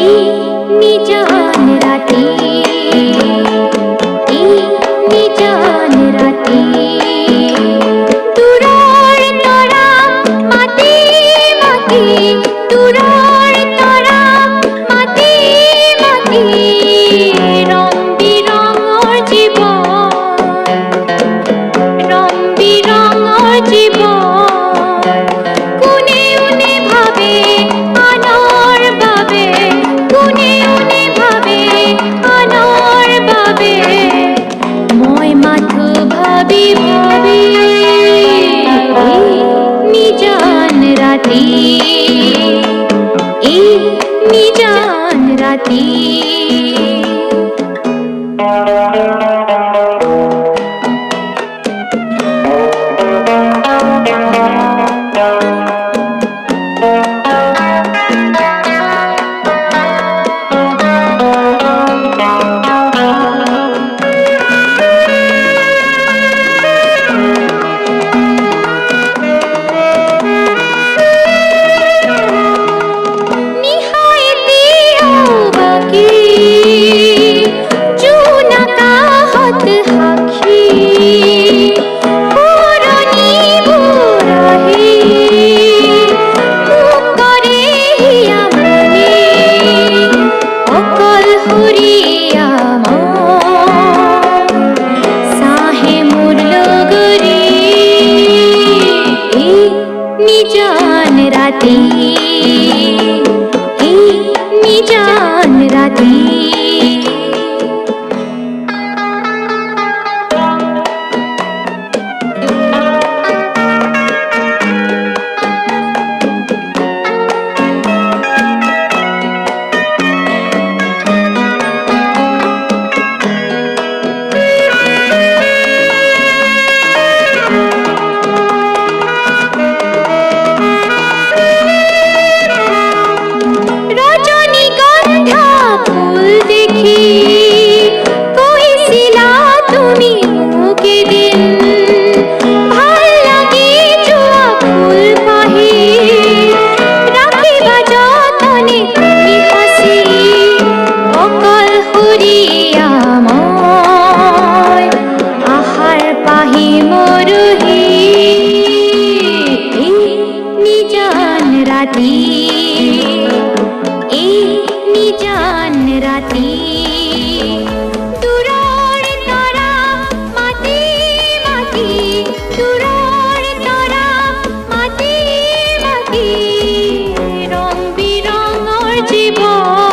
এই নিজান ৰাতে, এই নিজান ৰাতে দূৰৰ তৰা মাতি মাতি, দূৰৰ তৰা মাতি মাতি ৰং বিৰঙৰ জীৱন, ৰং বিৰঙৰ জীৱন। নিজান ৰাতে, এই নিজান ৰাতে নিজান ৰাতে, এই নিজান ৰাতে ৰাতে, এই নিজান ৰাতে দূৰৰ তৰা মাতি মাতি, দূৰৰ তৰা মাতি মাতি ৰং বিৰঙৰ জীৱন।